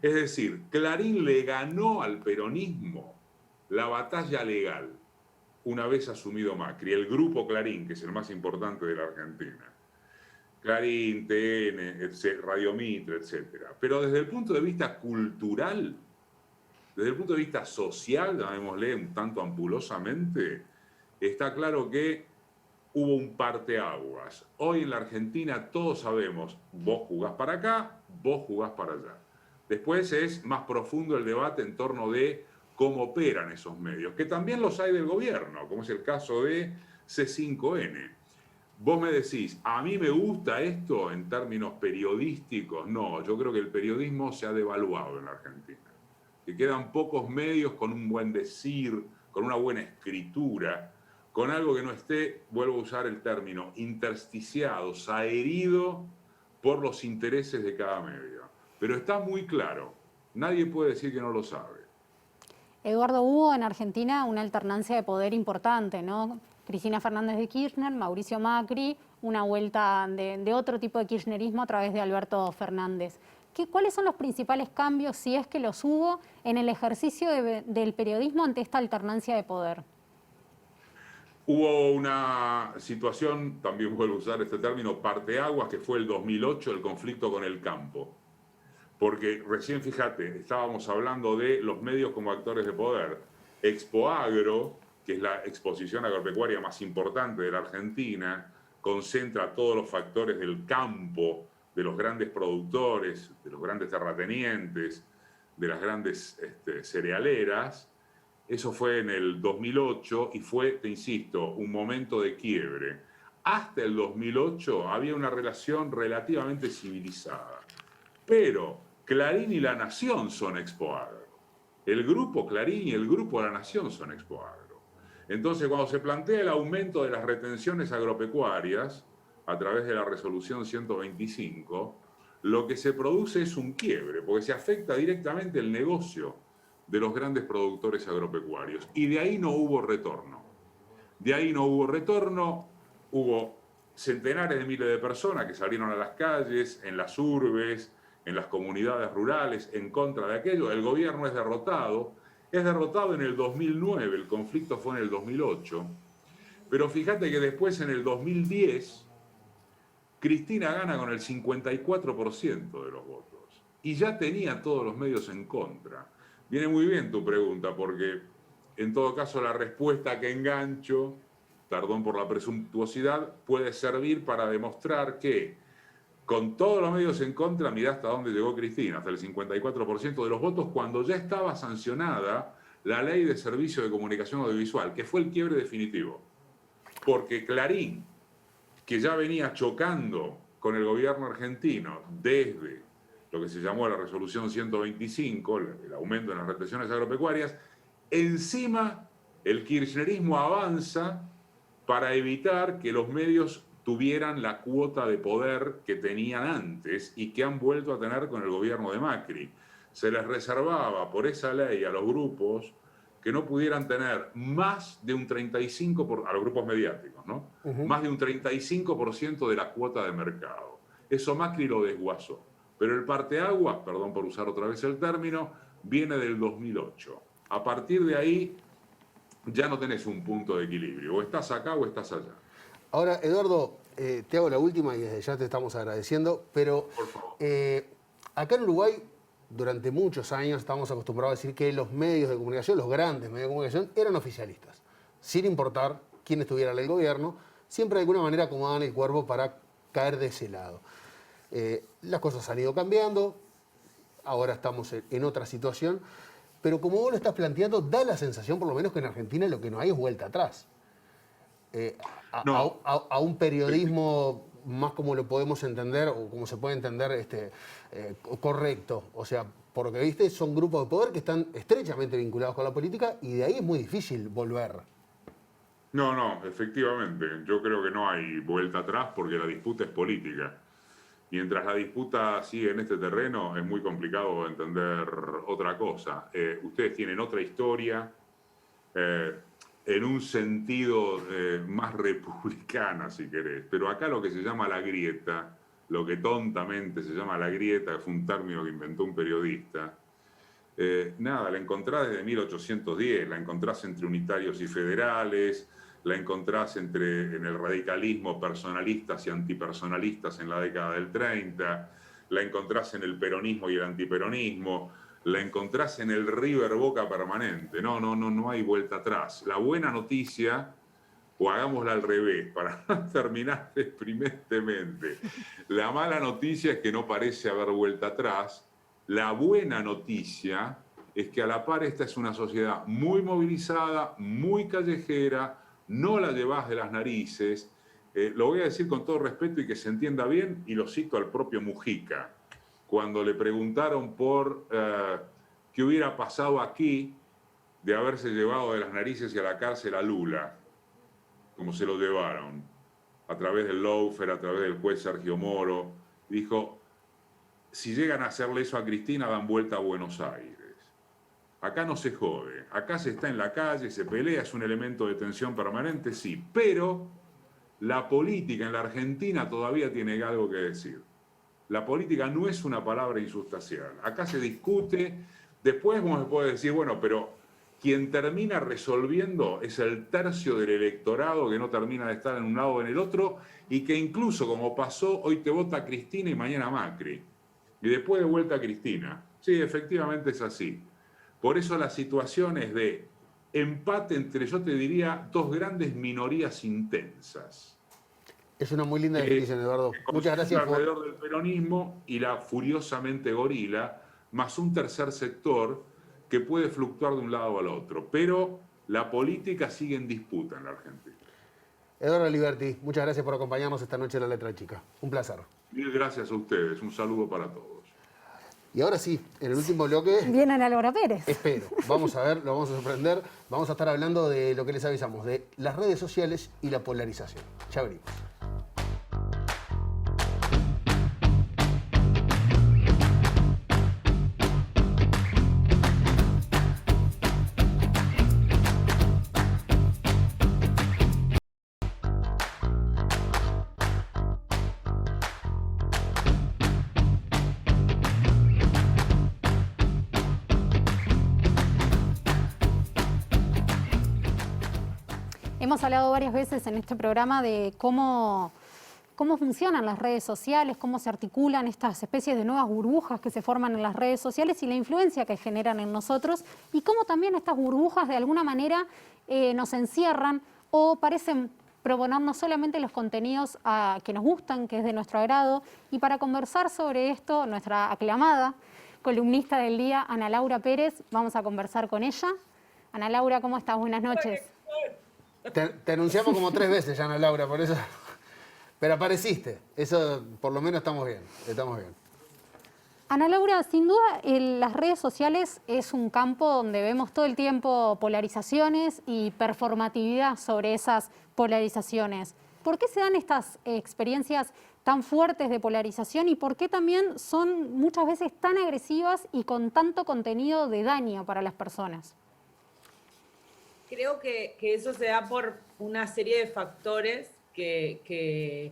Es decir, Clarín le ganó al peronismo la batalla legal una vez asumido Macri, el grupo Clarín, que es el más importante de la Argentina. Clarín, TN, Radio Mitre, etc. Pero desde el punto de vista cultural, desde el punto de vista social, llamémosle un tanto ampulosamente, está claro que hubo un parteaguas. Hoy en la Argentina todos sabemos, vos jugás para acá, vos jugás para allá. Después es más profundo el debate en torno de cómo operan esos medios, que también los hay del gobierno, como es el caso de C5N. Vos me decís, ¿a mí me gusta esto en términos periodísticos? No, yo creo que el periodismo se ha devaluado en la Argentina. Que quedan pocos medios con un buen decir, con una buena escritura, con algo que no esté, vuelvo a usar el término, intersticiado, saherido por los intereses de cada medio. Pero está muy claro, nadie puede decir que no lo sabe. Eduardo, hubo en Argentina una alternancia de poder importante, ¿no? Cristina Fernández de Kirchner, Mauricio Macri, una vuelta de otro tipo de kirchnerismo a través de Alberto Fernández. ¿Cuáles son los principales cambios, si es que los hubo, en el ejercicio del periodismo ante esta alternancia de poder? Hubo una situación, también vuelvo a usar este término, parteaguas, que fue el 2008, el conflicto con el campo. Porque recién, fíjate, estábamos hablando de los medios como actores de poder. Expoagro que es la exposición agropecuaria más importante de la Argentina, concentra todos los factores del campo, de los grandes productores, de los grandes terratenientes, de las grandes cerealeras. Eso fue en el 2008 y fue, te insisto, un momento de quiebre. Hasta el 2008 había una relación relativamente civilizada. Pero Clarín y La Nación son Expoagro. El grupo Clarín y el grupo La Nación son Expoagro. Entonces, cuando se plantea el aumento de las retenciones agropecuarias a través de la resolución 125, lo que se produce es un quiebre, porque se afecta directamente el negocio de los grandes productores agropecuarios. Y de ahí no hubo retorno. De ahí no hubo retorno, hubo centenares de miles de personas que salieron a las calles, en las urbes, en las comunidades rurales, en contra de aquello. El gobierno es derrotado en el 2009, el conflicto fue en el 2008. Pero fíjate que después, en el 2010, Cristina gana con el 54% de los votos. Y ya tenía todos los medios en contra. Viene muy bien tu pregunta, porque en todo caso la respuesta que engancho, perdón por la presuntuosidad, puede servir para demostrar que con todos los medios en contra, mirá hasta dónde llegó Cristina, hasta el 54% de los votos, cuando ya estaba sancionada la Ley de Servicio de Comunicación Audiovisual, que fue el quiebre definitivo. Porque Clarín, que ya venía chocando con el gobierno argentino desde lo que se llamó la resolución 125, el aumento en las retenciones agropecuarias, encima el kirchnerismo avanza para evitar que los medios tuvieran la cuota de poder que tenían antes y que han vuelto a tener con el gobierno de Macri. Se les reservaba por esa ley a los grupos que no pudieran tener más de un 35%, a los grupos mediáticos, ¿no? Más de un 35% de la cuota de mercado. Eso Macri lo desguazó. Pero el parteaguas, perdón por usar otra vez el término, viene del 2008. A partir de ahí ya no tenés un punto de equilibrio. O estás acá o estás allá. Ahora, Eduardo, te hago la última y desde ya te estamos agradeciendo, pero acá en Uruguay, durante muchos años, estamos acostumbrados a decir que los medios de comunicación, los grandes medios de comunicación, eran oficialistas. Sin importar quién estuviera en el gobierno, siempre de alguna manera acomodaban el cuerpo para caer de ese lado. Las cosas han ido cambiando, ahora estamos en otra situación, pero como vos lo estás planteando, da la sensación, por lo menos, que en Argentina lo que no hay es vuelta atrás. A un periodismo más como lo podemos entender o como se puede entender correcto. O sea, porque viste, son grupos de poder que están estrechamente vinculados con la política y de ahí es muy difícil volver. No, efectivamente. Yo creo que no hay vuelta atrás porque la disputa es política. Mientras la disputa sigue en este terreno, es muy complicado entender otra cosa. Ustedes tienen otra historia, en un sentido más republicana, si querés. Pero acá lo que se llama la grieta, lo que tontamente se llama la grieta, que fue un término que inventó un periodista, la encontrás desde 1810, la encontrás entre unitarios y federales, la encontrás en el radicalismo personalistas y antipersonalistas en la década del 30, la encontrás en el peronismo y el antiperonismo, la encontrás en el River Boca permanente. No hay vuelta atrás. La buena noticia, o hagámosla al revés, para terminar exprimentemente. La mala noticia es que no parece haber vuelta atrás. La buena noticia es que a la par esta es una sociedad muy movilizada, muy callejera, no la llevás de las narices. Lo voy a decir con todo respeto y que se entienda bien, y lo cito al propio Mujica. Cuando le preguntaron por qué hubiera pasado aquí de haberse llevado de las narices y a la cárcel a Lula, como se lo llevaron, a través del lawfare, a través del juez Sergio Moro, dijo, si llegan a hacerle eso a Cristina, dan vuelta a Buenos Aires. Acá no se jode, acá se está en la calle, se pelea, es un elemento de tensión permanente, sí, pero la política en la Argentina todavía tiene algo que decir. La política no es una palabra insustancial. Acá se discute, después uno puede decir, bueno, pero quien termina resolviendo es el tercio del electorado que no termina de estar en un lado o en el otro y que incluso, como pasó, hoy te vota Cristina y mañana Macri. Y después de vuelta a Cristina. Sí, efectivamente es así. Por eso las situaciones de empate entre, yo te diría, dos grandes minorías intensas. Es una muy linda definición, Eduardo. Muchas gracias por... Alrededor del peronismo y la furiosamente gorila, más un tercer sector que puede fluctuar de un lado al otro. Pero la política sigue en disputa en la Argentina. Eduardo Liberti, muchas gracias por acompañarnos esta noche en La Letra Chica. Un placer. Mil gracias a ustedes. Un saludo para todos. Y ahora sí, en el último bloque... Viene Ana Laura Pérez. Espero. Vamos a ver, lo vamos a sorprender. Vamos a estar hablando de lo que les avisamos, de las redes sociales y la polarización. Ya venimos. Hemos hablado varias veces en este programa de cómo funcionan las redes sociales, cómo se articulan estas especies de nuevas burbujas que se forman en las redes sociales y la influencia que generan en nosotros y cómo también estas burbujas de alguna manera nos encierran o parecen proponernos solamente los contenidos que nos gustan, que es de nuestro agrado. Y para conversar sobre esto, nuestra aclamada columnista del día, Ana Laura Pérez, vamos a conversar con ella. Ana Laura, ¿cómo estás? Buenas noches. Te anunciamos como 3 veces, ya, Ana Laura, por eso. Pero apareciste. Eso, por lo menos, estamos bien. Estamos bien. Ana Laura, sin duda, las redes sociales es un campo donde vemos todo el tiempo polarizaciones y performatividad sobre esas polarizaciones. ¿Por qué se dan estas experiencias tan fuertes de polarización y por qué también son muchas veces tan agresivas y con tanto contenido de daño para las personas? Creo que eso se da por una serie de factores que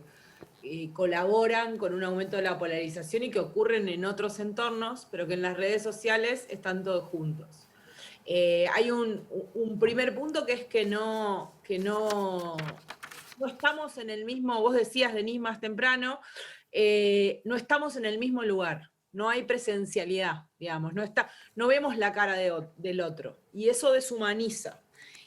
colaboran con un aumento de la polarización y que ocurren en otros entornos, pero que en las redes sociales están todos juntos. Hay un primer punto que es que no estamos en el mismo, vos decías, Denise, más temprano, no estamos en el mismo lugar. No hay presencialidad, digamos, no vemos la cara del otro, y eso deshumaniza.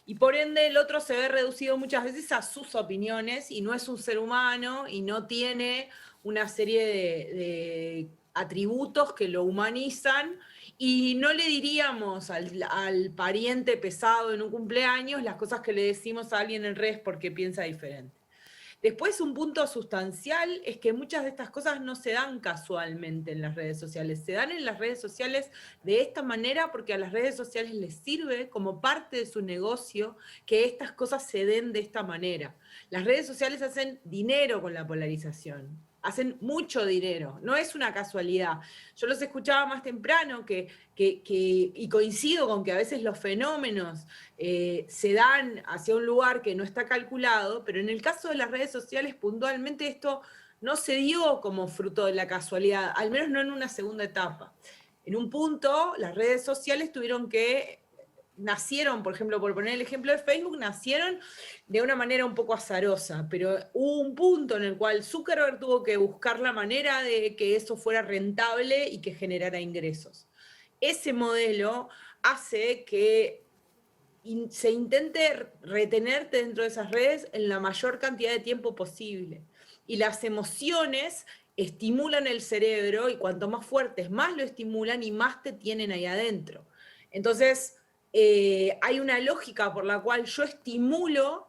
Y por ende el otro se ve reducido muchas veces a sus opiniones y no es un ser humano y no tiene una serie de atributos que lo humanizan y no le diríamos al pariente pesado en un cumpleaños las cosas que le decimos a alguien en redes porque piensa diferente. Después, un punto sustancial es que muchas de estas cosas no se dan casualmente en las redes sociales. Se dan en las redes sociales de esta manera porque a las redes sociales les sirve como parte de su negocio que estas cosas se den de esta manera. Las redes sociales hacen dinero con la polarización. Hacen mucho dinero, no es una casualidad. Yo los escuchaba más temprano y coincido con que a veces los fenómenos se dan hacia un lugar que no está calculado, pero en el caso de las redes sociales puntualmente esto no se dio como fruto de la casualidad, al menos no en una segunda etapa. En un punto las redes sociales nacieron, por ejemplo, por poner el ejemplo de Facebook, nacieron de una manera un poco azarosa, pero hubo un punto en el cual Zuckerberg tuvo que buscar la manera de que eso fuera rentable y que generara ingresos. Ese modelo hace que se intente retenerte dentro de esas redes en la mayor cantidad de tiempo posible. Y las emociones estimulan el cerebro y cuanto más fuertes, más lo estimulan y más te tienen ahí adentro. Entonces, hay una lógica por la cual yo estimulo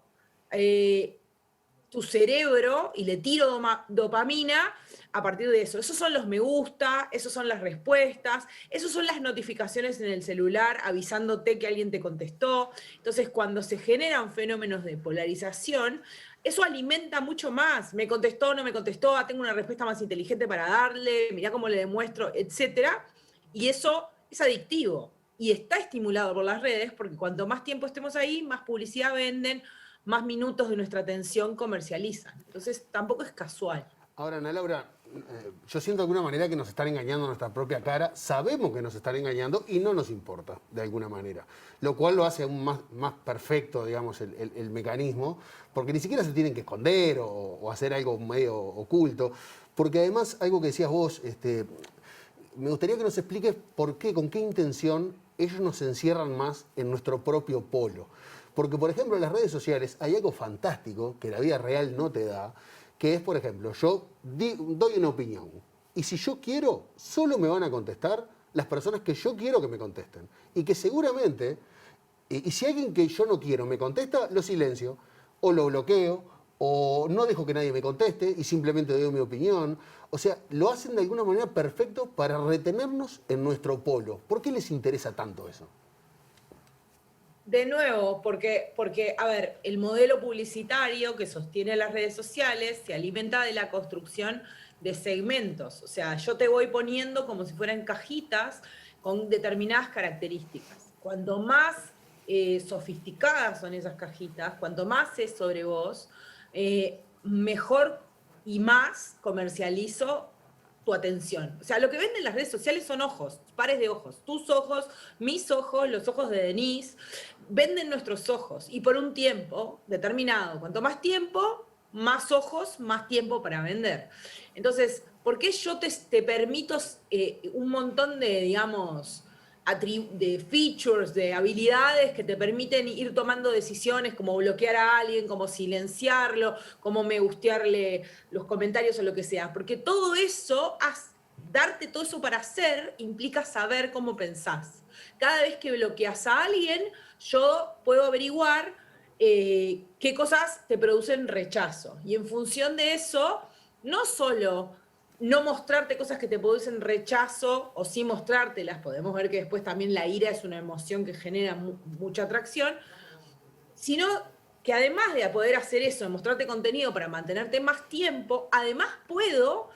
tu cerebro y le tiro dopamina a partir de eso. Esos son los me gusta, esos son las respuestas, esos son las notificaciones en el celular avisándote que alguien te contestó. Entonces, cuando se generan fenómenos de polarización, eso alimenta mucho más. Me contestó, no me contestó, tengo una respuesta más inteligente para darle, mirá cómo le demuestro, etc. Y eso es adictivo. Y está estimulado por las redes, porque cuanto más tiempo estemos ahí, más publicidad venden, más minutos de nuestra atención comercializan. Entonces, tampoco es casual. Ahora, Ana Laura, yo siento de alguna manera que nos están engañando a nuestra propia cara, sabemos que nos están engañando y no nos importa, de alguna manera. Lo cual lo hace aún más perfecto, digamos, el mecanismo, porque ni siquiera se tienen que esconder o hacer algo medio oculto, porque además, algo que decías vos, me gustaría que nos expliques por qué, con qué intención ellos nos encierran más en nuestro propio polo. Porque, por ejemplo, en las redes sociales hay algo fantástico que la vida real no te da, que es, por ejemplo, yo doy una opinión. Y si yo quiero, solo me van a contestar las personas que yo quiero que me contesten. Y que seguramente, y si alguien que yo no quiero me contesta, lo silencio, o lo bloqueo, o no dejo que nadie me conteste y simplemente doy mi opinión. O sea, lo hacen de alguna manera perfecto para retenernos en nuestro polo. ¿Por qué les interesa tanto eso? De nuevo, porque, a ver, el modelo publicitario que sostiene las redes sociales se alimenta de la construcción de segmentos. O sea, yo te voy poniendo como si fueran cajitas con determinadas características. Cuanto más sofisticadas son esas cajitas, cuanto más sé sobre vos, mejor y más comercializo tu atención. O sea, lo que venden las redes sociales son ojos, pares de ojos. Tus ojos, mis ojos, los ojos de Denise. Venden nuestros ojos y por un tiempo determinado. Cuanto más tiempo, más ojos, más tiempo para vender. Entonces, ¿por qué yo te permito un montón de, digamos, de features, de habilidades que te permiten ir tomando decisiones como bloquear a alguien, como silenciarlo, como me gustearle los comentarios o lo que sea? Porque todo eso, darte todo eso para hacer, implica saber cómo pensás. Cada vez que bloqueas a alguien, yo puedo averiguar qué cosas te producen rechazo. Y en función de eso, no solo no mostrarte cosas que te producen rechazo o sí mostrártelas, podemos ver que después también la ira es una emoción que genera mucha atracción, sino que además de poder hacer eso, mostrarte contenido para mantenerte más tiempo, además puedo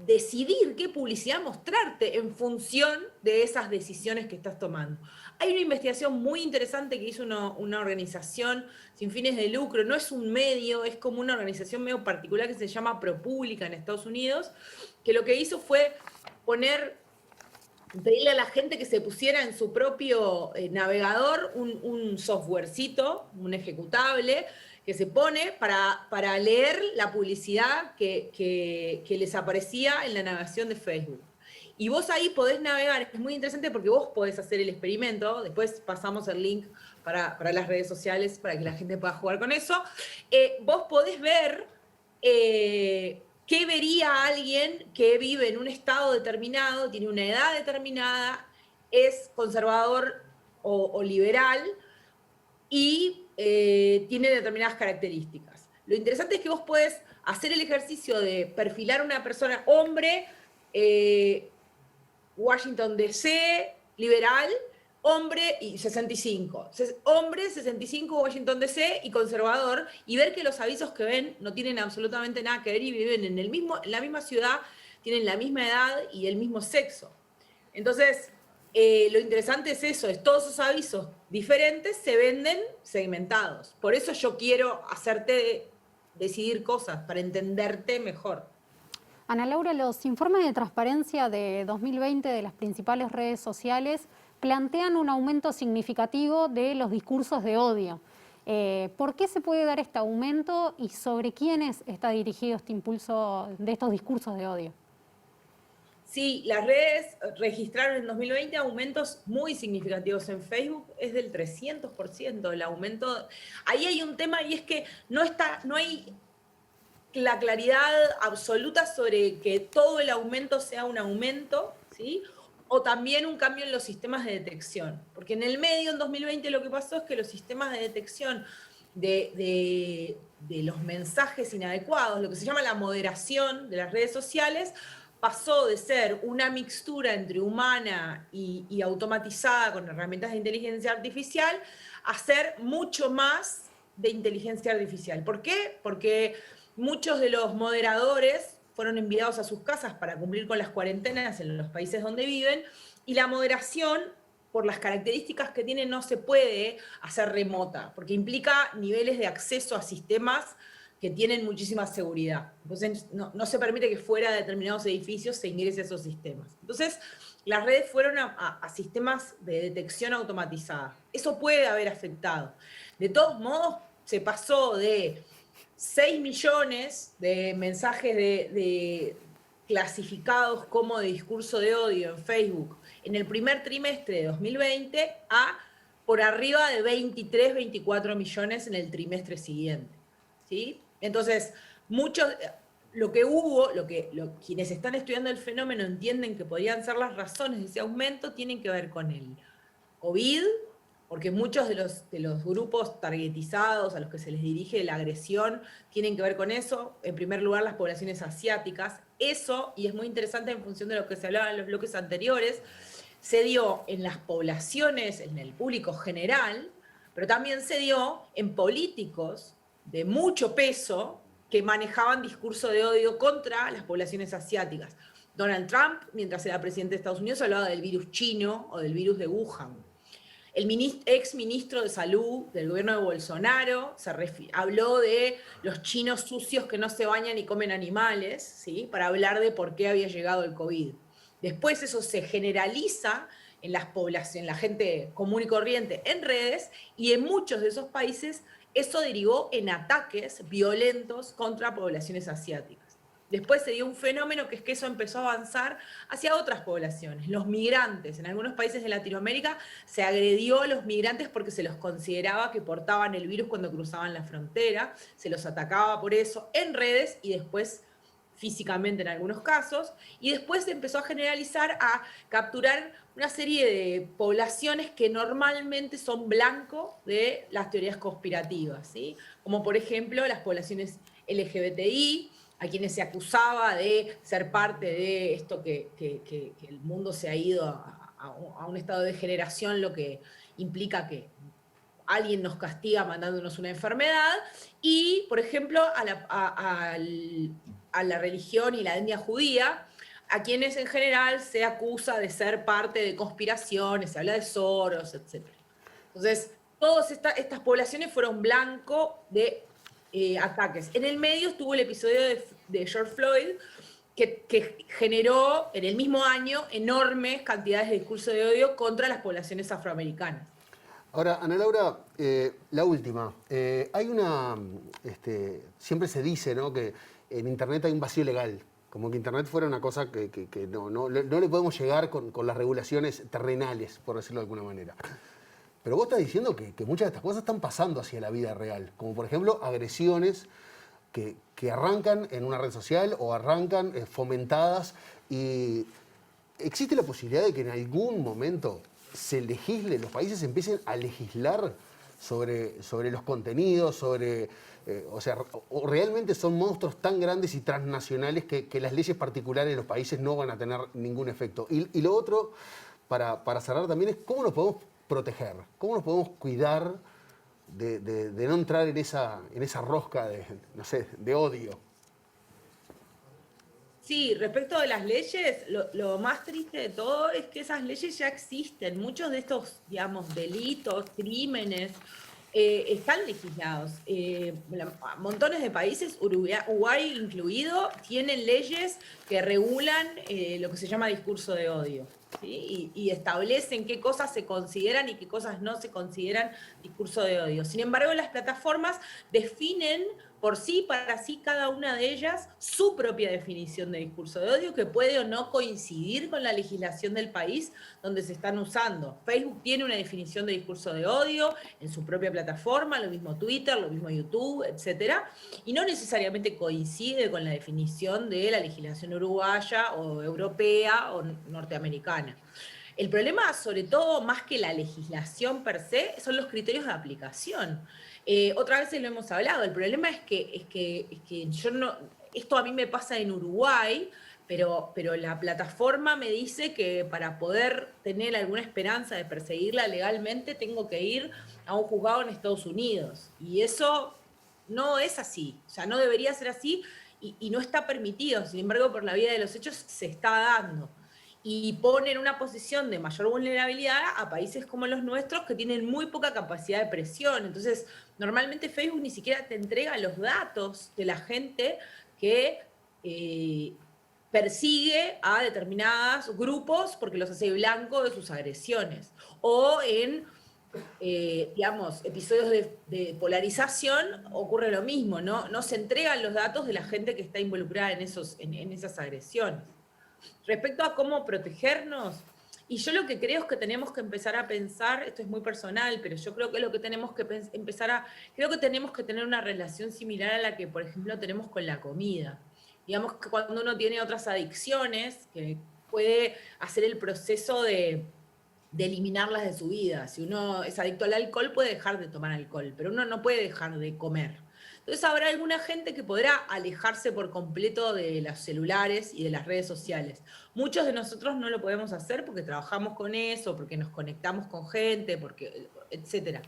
decidir qué publicidad mostrarte en función de esas decisiones que estás tomando. Hay una investigación muy interesante que hizo una organización sin fines de lucro, no es un medio, es como una organización medio particular que se llama ProPublica en Estados Unidos, que lo que hizo fue pedirle a la gente que se pusiera en su propio navegador un softwarecito, un ejecutable, que se pone para leer la publicidad que les aparecía en la navegación de Facebook. Y vos ahí podés navegar, es muy interesante porque vos podés hacer el experimento, después pasamos el link para las redes sociales para que la gente pueda jugar con eso. Vos podés ver qué vería alguien que vive en un estado determinado, tiene una edad determinada, es conservador o liberal y tiene determinadas características. Lo interesante es que vos podés hacer el ejercicio de perfilar a una persona, hombre, Washington DC, liberal, hombre y 65. Hombre, 65, Washington DC y conservador, y ver que los avisos que ven no tienen absolutamente nada que ver y viven en la misma ciudad, tienen la misma edad y el mismo sexo. Entonces, lo interesante es eso, es todos esos avisos diferentes se venden segmentados. Por eso yo quiero hacerte decidir cosas, para entenderte mejor. Ana Laura, los informes de transparencia de 2020 de las principales redes sociales plantean un aumento significativo de los discursos de odio. ¿Por qué se puede dar este aumento y sobre quiénes está dirigido este impulso de estos discursos de odio? Sí, las redes registraron en 2020 aumentos muy significativos. En Facebook es del 300% el aumento. Ahí hay un tema y es que no hay la claridad absoluta sobre que todo el aumento sea un aumento, ¿sí? O también un cambio en los sistemas de detección. Porque en el medio, en 2020, lo que pasó es que los sistemas de detección de los mensajes inadecuados, lo que se llama la moderación de las redes sociales, pasó de ser una mixtura entre humana y automatizada con herramientas de inteligencia artificial a ser mucho más de inteligencia artificial. ¿Por qué? Porque muchos de los moderadores fueron enviados a sus casas para cumplir con las cuarentenas en los países donde viven, y la moderación, por las características que tiene, no se puede hacer remota, porque implica niveles de acceso a sistemas que tienen muchísima seguridad. Entonces no se permite que fuera de determinados edificios se ingrese a esos sistemas. Entonces las redes fueron a sistemas de detección automatizada. Eso puede haber afectado. De todos modos, se pasó de 6 millones de mensajes clasificados como de discurso de odio en Facebook en el primer trimestre de 2020 a por arriba de 23, 24 millones en el trimestre siguiente, ¿sí? Entonces, quienes están estudiando el fenómeno entienden que podrían ser las razones de ese aumento, tienen que ver con el COVID, porque muchos de los grupos targetizados a los que se les dirige la agresión tienen que ver con eso. En primer lugar, las poblaciones asiáticas. Eso, y es muy interesante en función de lo que se hablaba en los bloques anteriores, se dio en las poblaciones, en el público general, pero también se dio en políticos de mucho peso que manejaban discurso de odio contra las poblaciones asiáticas. Donald Trump, mientras era presidente de Estados Unidos, hablaba del virus chino o del virus de Wuhan. El ex ministro de Salud del gobierno de Bolsonaro habló de los chinos sucios que no se bañan y comen animales, ¿sí? Para hablar de por qué había llegado el COVID. Después eso se generaliza en las poblaciones, en la gente común y corriente en redes, y en muchos de esos países eso derivó en ataques violentos contra poblaciones asiáticas. Después se dio un fenómeno que es que eso empezó a avanzar hacia otras poblaciones, los migrantes. En algunos países de Latinoamérica se agredió a los migrantes porque se los consideraba que portaban el virus cuando cruzaban la frontera, se los atacaba por eso en redes y después físicamente en algunos casos, y después se empezó a generalizar, a capturar una serie de poblaciones que normalmente son blanco de las teorías conspirativas, ¿sí? Como por ejemplo las poblaciones LGBTI, a quienes se acusaba de ser parte de esto que el mundo se ha ido a un estado de degeneración, lo que implica que alguien nos castiga mandándonos una enfermedad, y por ejemplo a la religión y la etnia judía, a quienes en general se acusa de ser parte de conspiraciones, se habla de Soros, etc. Entonces, todas estas poblaciones fueron blanco de ataques. En el medio estuvo el episodio de George Floyd, que generó en el mismo año enormes cantidades de discurso de odio contra las poblaciones afroamericanas. Ahora, Ana Laura, la última. Hay una... siempre se dice, ¿no?, que en Internet hay un vacío legal. Como que Internet fuera una cosa que no le podemos llegar con las regulaciones terrenales, por decirlo de alguna manera. Pero vos estás diciendo que muchas de estas cosas están pasando hacia la vida real. Como por ejemplo agresiones que arrancan en una red social o arrancan fomentadas. Y existe la posibilidad de que en algún momento se legisle, los países empiecen a legislar sobre los contenidos, o realmente son monstruos tan grandes y transnacionales que las leyes particulares de los países no van a tener ningún efecto. Y lo otro, para cerrar también, es cómo nos podemos proteger, cómo nos podemos cuidar de no entrar en esa rosca de odio. Sí, respecto de las leyes, lo más triste de todo es que esas leyes ya existen. Muchos de estos, digamos, delitos, crímenes, están legislados. Montones de países, Uruguay incluido, tienen leyes que regulan lo que se llama discurso de odio, ¿sí? Y establecen qué cosas se consideran y qué cosas no se consideran discurso de odio. Sin embargo, las plataformas definen por sí, para sí, cada una de ellas, su propia definición de discurso de odio, que puede o no coincidir con la legislación del país donde se están usando. Facebook tiene una definición de discurso de odio en su propia plataforma, lo mismo Twitter, lo mismo YouTube, etc. Y no necesariamente coincide con la definición de la legislación uruguaya o europea o norteamericana. El problema, sobre todo, más que la legislación per se, son los criterios de aplicación. Otra vez lo hemos hablado, el problema es que yo no, esto a mí me pasa en Uruguay, pero la plataforma me dice que para poder tener alguna esperanza de perseguirla legalmente tengo que ir a un juzgado en Estados Unidos. Y eso no es así, o sea, no debería ser así y no está permitido. Sin embargo, por la vía de los hechos se está dando. Y pone en una posición de mayor vulnerabilidad a países como los nuestros que tienen muy poca capacidad de presión. Entonces, normalmente Facebook ni siquiera te entrega los datos de la gente que persigue a determinados grupos porque los hace blanco de sus agresiones. O en, digamos, episodios de polarización ocurre lo mismo, ¿no? No se entregan los datos de la gente que está involucrada en esas agresiones. Respecto a cómo protegernos, Y yo lo que creo es que tenemos que empezar a pensar, esto es muy personal, pero yo creo que lo que tenemos que creo que tenemos que tener una relación similar a la que, por ejemplo, tenemos con la comida. Digamos que cuando uno tiene otras adicciones, que puede hacer el proceso de eliminarlas de su vida. Si uno es adicto al alcohol, puede dejar de tomar alcohol, pero uno no puede dejar de comer. Entonces habrá alguna gente que podrá alejarse por completo de los celulares y de las redes sociales. Muchos de nosotros no lo podemos hacer porque trabajamos con eso, porque nos conectamos con gente, porque, etc.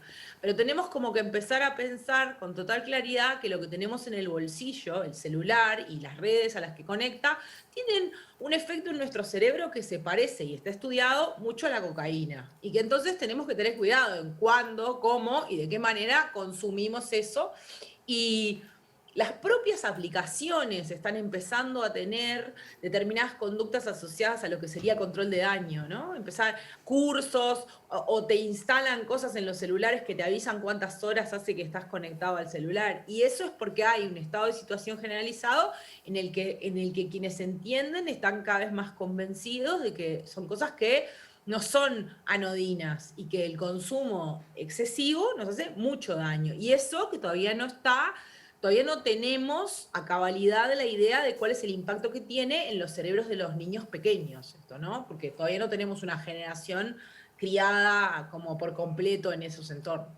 Pero tenemos como que empezar a pensar con total claridad que lo que tenemos en el bolsillo, el celular y las redes a las que conecta, tienen un efecto en nuestro cerebro que se parece y está estudiado mucho a la cocaína. Y que entonces tenemos que tener cuidado en cuándo, cómo y de qué manera consumimos eso. Y las propias aplicaciones están empezando a tener determinadas conductas asociadas a lo que sería control de daño, ¿no? Empezar cursos o te instalan cosas en los celulares que te avisan cuántas horas hace que estás conectado al celular. Y eso es porque hay un estado de situación generalizado en el que quienes entienden están cada vez más convencidos de que son cosas que no son anodinas y que el consumo excesivo nos hace mucho daño. Y eso que todavía no tenemos a cabalidad la idea de cuál es el impacto que tiene en los cerebros de los niños pequeños, esto, ¿no? Porque todavía no tenemos una generación criada como por completo en esos entornos.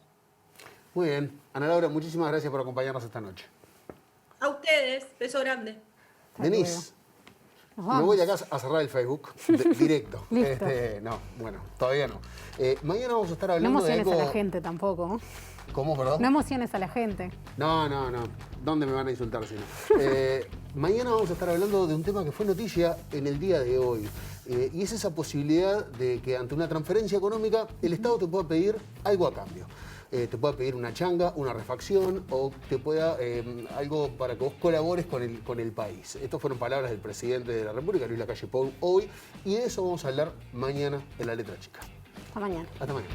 Muy bien. Ana Laura, muchísimas gracias por acompañarnos esta noche. A ustedes, beso grande. Denise. Me voy acá a cerrar el Facebook directo. No, bueno, todavía no. Mañana vamos a estar hablando de algo... No emociones a la gente tampoco. ¿Cómo, perdón? No emociones a la gente. No. ¿Dónde me van a insultar si no? Mañana vamos a estar hablando de un tema que fue noticia en el día de hoy. Y es esa posibilidad de que ante una transferencia económica el Estado te pueda pedir algo a cambio. Te pueda pedir una changa, una refacción o te pueda algo para que vos colabores con el país. Estas fueron palabras del presidente de la República, Luis Lacalle Pou, hoy, y de eso vamos a hablar mañana en La Letra Chica. Hasta mañana. Hasta mañana.